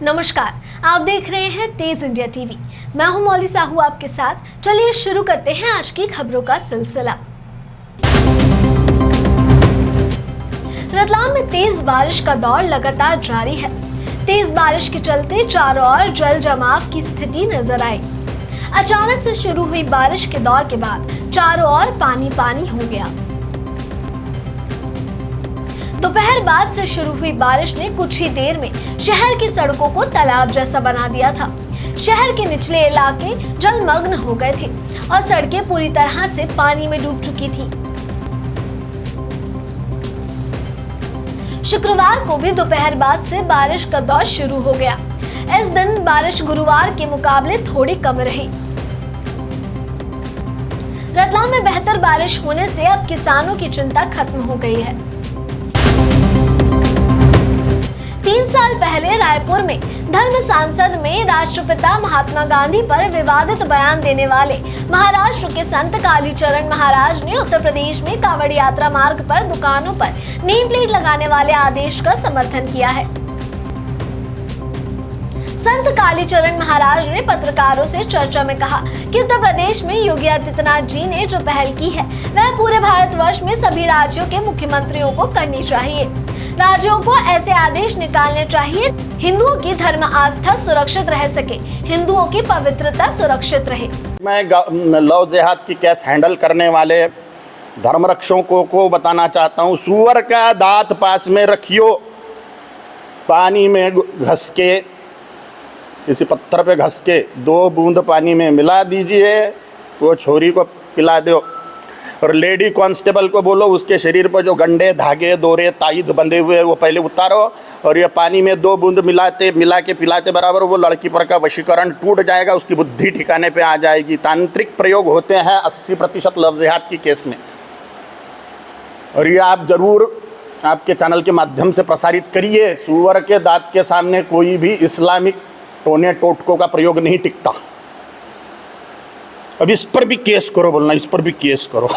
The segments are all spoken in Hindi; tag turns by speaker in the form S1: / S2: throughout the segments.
S1: नमस्कार, आप देख रहे हैं तेज इंडिया टीवी। मैं हूं मौली साहू आपके साथ। चलिए शुरू करते हैं आज की खबरों का सिलसिला। रतलाम में तेज बारिश का दौर लगातार जारी है। तेज बारिश के चलते चारों ओर जल जमाव की स्थिति नजर आई। अचानक से शुरू हुई बारिश के दौर के बाद चारों ओर पानी पानी हो गया। दोपहर बाद से शुरू हुई बारिश ने कुछ ही देर में शहर की सड़कों को तालाब जैसा बना दिया था। शहर के निचले इलाके जलमग्न हो गए थे और सड़कें पूरी तरह से पानी में डूब चुकी थी। शुक्रवार को भी दोपहर बाद से बारिश का दौर शुरू हो गया। इस दिन बारिश गुरुवार के मुकाबले थोड़ी कम रही। रतलाम में बेहतर बारिश होने से अब किसानों की चिंता खत्म हो गई है। 3 साल पहले रायपुर में धर्म सांसद में राष्ट्रपिता महात्मा गांधी पर विवादित बयान देने वाले महाराष्ट्र के संत कालीचरण महाराज ने उत्तर प्रदेश में कांवड़ यात्रा मार्ग पर दुकानों पर नेम प्लेट लगाने वाले आदेश का समर्थन किया है। संत कालीचरण महाराज ने पत्रकारों से चर्चा में कहा कि उत्तर प्रदेश में योगी आदित्यनाथ जी ने जो पहल की है वह पूरे भारतवर्ष में सभी राज्यों के मुख्यमंत्रियों को करनी चाहिए। राज्यों को ऐसे आदेश निकालने चाहिए हिंदुओं की धर्म आस्था सुरक्षित रह सके, हिंदुओं की पवित्रता सुरक्षित रहे।
S2: मैं लव जिहाद की केस हैंडल करने वाले धर्मरक्षकों को बताना चाहता हूँ, सूअर का दांत पास में रखियो, पानी में घस के किसी पत्थर पे घस के 2 बूंद पानी में मिला दीजिए, वो छोरी को पिला दो। और लेडी कांस्टेबल को बोलो उसके शरीर पर जो गंडे धागे दोरे ताईद बंधे हुए वो पहले उतारो, और ये पानी में 2 बूंद मिला के पिलाते बराबर वो लड़की पर का वशीकरण टूट जाएगा, उसकी बुद्धि ठिकाने पे आ जाएगी। तांत्रिक प्रयोग होते हैं 80% लव जिहाद की केस में, और ये आप जरूर आपके चैनल के माध्यम से प्रसारित करिए। सूअर के दांत के सामने कोई भी इस्लामिक टोने टोटकों का प्रयोग नहीं टिकता। अब इस पर भी केस करो, बोलना इस पर भी केस करो।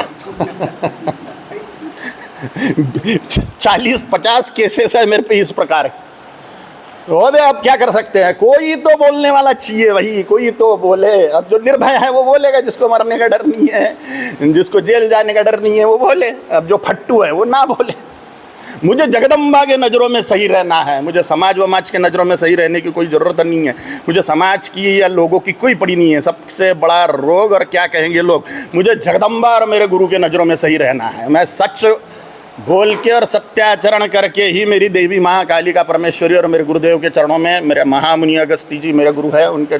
S2: 40-50 केसेस है मेरे पे इस प्रकार के। हो गए, अब क्या कर सकते हैं, कोई तो बोलने वाला चाहिए, वही कोई तो बोले। अब जो निर्भय है वो बोलेगा, जिसको मरने का डर नहीं है, जिसको जेल जाने का डर नहीं है वो बोले। अब जो फट्टू है वो ना बोले। मुझे जगदम्बा के नज़रों में सही रहना है, मुझे समाज वमाज के नज़रों में सही रहने की कोई ज़रूरत नहीं है। मुझे समाज की या लोगों की कोई पड़ी नहीं है। सबसे बड़ा रोग और क्या कहेंगे लोग, मुझे जगदम्बा और मेरे गुरु के नज़रों में सही रहना है। मैं सच बोल के और सत्याचरण करके ही मेरी देवी माँ कालिका परमेश्वरी और मेरे गुरुदेव के चरणों में, मेरे महामुनि अगस्ती जी मेरे गुरु है, उनके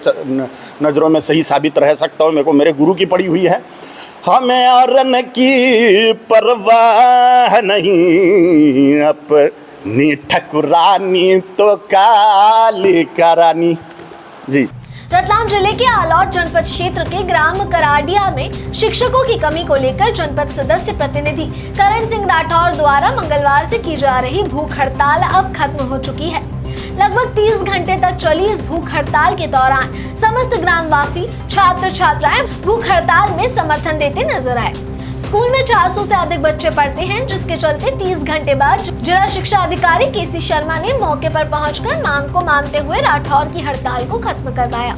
S2: नज़रों में सही साबित रह सकता हूँ। मेरे को मेरे गुरु की पड़ी हुई है। हमें औरन की परवाह नहीं, अपनी ठकुरानी तो कालिका रानी। जी।
S1: रतलाम जिले के आलौट जनपद क्षेत्र के ग्राम कराडिया में शिक्षकों की कमी को लेकर जनपद सदस्य प्रतिनिधि करण सिंह राठौर द्वारा मंगलवार से की जा रही भूख हड़ताल अब खत्म हो चुकी है। लगभग 30 घंटे तक चली इस भूख हड़ताल के दौरान समस्त ग्रामवासी छात्र छात्राएं भूख हड़ताल में समर्थन देते नजर आए। स्कूल में 400 से अधिक बच्चे पढ़ते हैं, जिसके चलते 30 घंटे बाद जिला शिक्षा अधिकारी केसी शर्मा ने मौके पर पहुंचकर मांग को मानते हुए राठौर की हड़ताल को खत्म करवाया।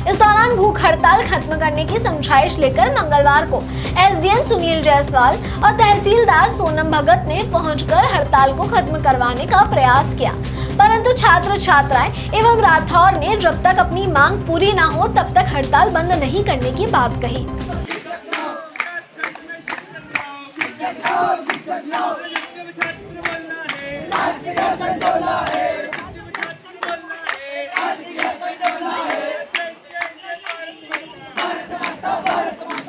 S1: इस दौरान भूख हड़ताल खत्म करने की समझाइश लेकर मंगलवार को एसडीएम सुनील जायसवाल और तहसीलदार सोनम भगत ने पहुंचकर हड़ताल को खत्म करवाने का प्रयास किया, परंतु छात्र छात्राएं एवं राठौर ने जब तक अपनी मांग पूरी न हो तब तक हड़ताल बंद नहीं करने की बात कही।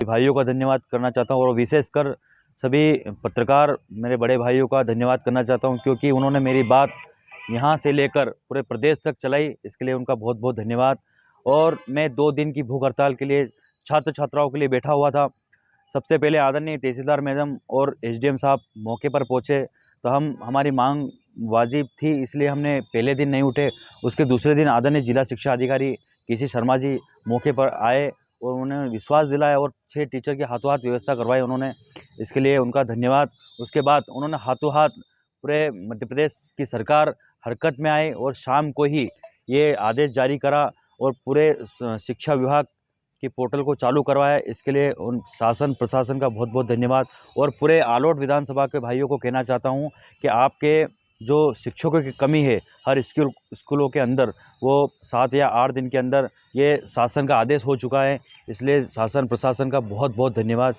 S3: भाइयों का धन्यवाद करना चाहता हूँ, और विशेषकर सभी पत्रकार मेरे बड़े भाइयों का धन्यवाद करना चाहता हूँ, क्योंकि उन्होंने मेरी बात यहाँ से लेकर पूरे प्रदेश तक चलाई। इसके लिए उनका बहुत बहुत धन्यवाद। और मैं 2 दिन की भूख हड़ताल के लिए छात्र छात्राओं के लिए बैठा हुआ था। सबसे पहले आदरणीय तहसीलदार मैडम और एसडीएम साहब मौके पर पहुँचे तो हमारी मांग वाजिब थी, इसलिए हमने पहले दिन नहीं उठे। उसके दूसरे दिन आदरणीय जिला शिक्षा अधिकारी केसी शर्मा जी मौके पर आए और उन्होंने विश्वास दिलाया और 6 टीचर की हाथों हाथ व्यवस्था करवाई उन्होंने, इसके लिए उनका धन्यवाद। उसके बाद उन्होंने हाथों हाथ पूरे मध्य प्रदेश की सरकार हरकत में आए और शाम को ही ये आदेश जारी करा और पूरे शिक्षा विभाग की पोर्टल को चालू करवाया, इसके लिए उन शासन प्रशासन का बहुत बहुत धन्यवाद। और पूरे आलोट विधानसभा के भाइयों को कहना चाहता हूँ कि आपके जो शिक्षकों की कमी है हर स्कूलों के अंदर, वो 7 या 8 दिन के अंदर ये शासन का आदेश हो चुका है, इसलिए शासन प्रशासन का बहुत बहुत धन्यवाद।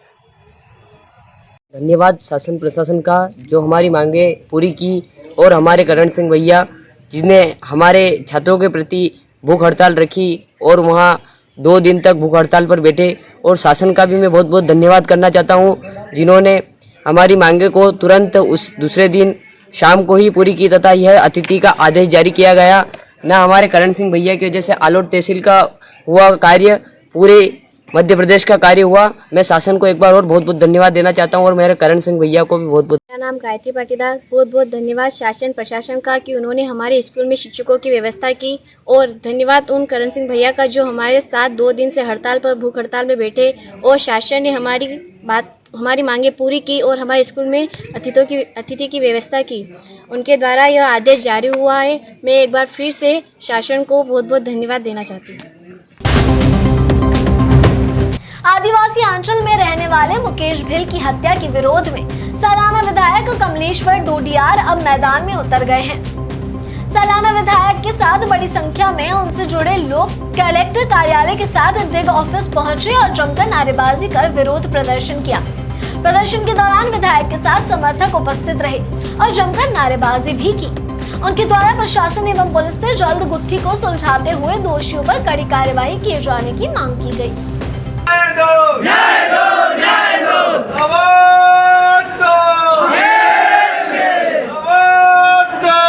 S4: धन्यवाद शासन प्रशासन का जो हमारी मांगे पूरी की, और हमारे करण सिंह भैया जिसने हमारे छात्रों के प्रति भूख हड़ताल रखी और वहाँ 2 दिन तक भूख हड़ताल पर बैठे। और शासन का भी मैं बहुत बहुत धन्यवाद करना चाहता हूँ जिन्होंने हमारी मांगे को तुरंत उस दूसरे दिन शाम को ही पूरी की तथा यह अतिथि का आदेश जारी किया गया। न हमारे करण सिंह भैया की वजह से आलोट तहसील का हुआ कार्य, पूरे मध्य प्रदेश का कार्य हुआ। मैं शासन को एक बार और बहुत बहुत धन्यवाद देना चाहता हूँ और मेरे करण सिंह भैया को भी बहुत बहुत।
S5: मेरा नाम गायत्री पाटीदार। बहुत बहुत धन्यवाद शासन प्रशासन का कि उन्होंने हमारे स्कूल में शिक्षकों की व्यवस्था की, और धन्यवाद उन करण सिंह भैया का जो हमारे साथ 2 दिन से हड़ताल पर भूख हड़ताल में बैठे और शासन ने हमारी मांगे पूरी की और हमारे स्कूल में अतिथि की व्यवस्था की। उनके द्वारा यह आदेश जारी हुआ है। मैं एक बार फिर से शासन को बहुत बहुत धन्यवाद देना चाहती हूँ।
S1: आदिवासी अंचल में रहने वाले मुकेश भिल की हत्या के विरोध में सलाना विधायक कमलेश्वर डोडियार अब मैदान में उतर गए हैं। सलाना विधायक के साथ बड़ी संख्या में उनसे जुड़े लोग कलेक्टर कार्यालय के साथ दिग ऑफिस पहुंचे और जमकर नारेबाजी कर विरोध प्रदर्शन किया। प्रदर्शन के दौरान विधायक के साथ समर्थक उपस्थित रहे और जमकर नारेबाजी भी की। उनके द्वारा प्रशासन एवं पुलिस से जल्द गुत्थी को सुलझाते हुए दोषियों पर कड़ी कार्यवाही किए जाने की मांग की गई।
S6: न्याय दो, न्याय दो, न्याय दो, आवाज दो, आवाज दो,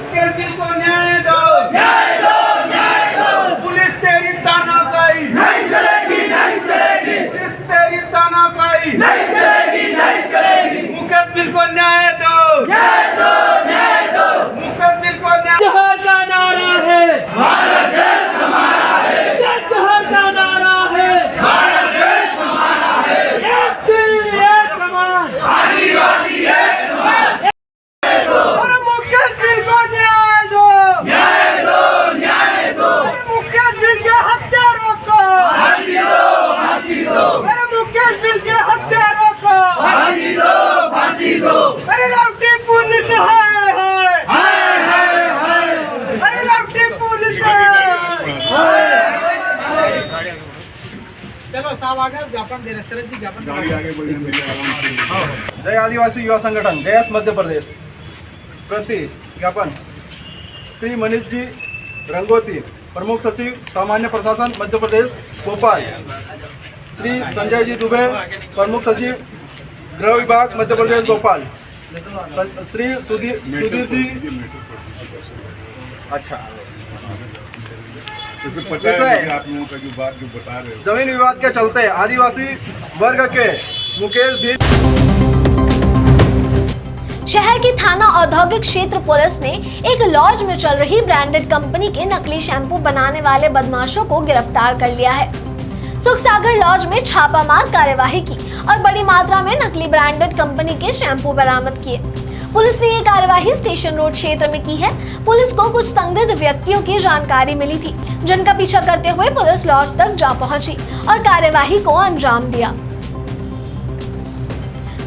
S6: मुकेश को न्याय दो, न्याय दो, न्याय दो। पुलिस तेरी तानाशाही नहीं चलेगी, नहीं चलेगी। पुलिस तेरी तानाशाही नहीं चलेगी, नहीं चलेगी। मुकेश को न्याय दो, न्याय दो, न्याय दो। मुकेश को न्याय। जहां का नारा है भारत देश हमारा है। अरे राउटी पुलिस है, हाय हाय हाय। अरे राउटी पुलिस है। चलो साहब आगे ज्ञापन दे रहे, शरद जी ज्ञापन जय आदिवासी युवा संगठन जयस मध्य प्रदेश प्रति ज्ञापन श्री मनीष जी रंगोती, प्रमुख सचिव सामान्य प्रशासन मध्य प्रदेश भोपाल। श्री संजय जी दुबे, प्रमुख सचिव गृह विभाग मध्य प्रदेश भोपाल। श्री सुधीर जी, अच्छा पता है आप लोगों का जो बात जो बता रहे हो, जमीन विवाद के चलते आदिवासी वर्ग के मुकेश भी।
S1: शहर की थाना औद्योगिक क्षेत्र पुलिस ने एक लॉज में चल रही ब्रांडेड कंपनी के नकली शैम्पू बनाने वाले बदमाशों को गिरफ्तार कर लिया है। सुख सागर लॉज में छापामार कार्यवाही की और बड़ी मात्रा में नकली ब्रांडेड कंपनी के शैम्पू बरामद किए। पुलिस ने ये कार्यवाही स्टेशन रोड क्षेत्र में की है। पुलिस को कुछ संदिग्ध व्यक्तियों की जानकारी मिली थी, जिनका पीछा करते हुए पुलिस लॉज तक जा पहुंची और कार्यवाही को अंजाम दिया।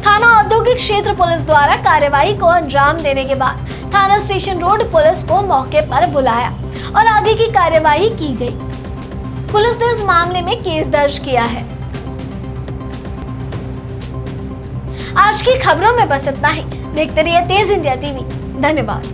S1: थाना औद्योगिक क्षेत्र पुलिस द्वारा कार्यवाही को अंजाम देने के बाद थाना स्टेशन रोड पुलिस को मौके पर बुलाया और आगे की कार्यवाही की गई। पुलिस ने इस मामले में केस दर्ज किया है। आज की खबरों में बस इतना ही। देखते रहिए तेज इंडिया टीवी। धन्यवाद।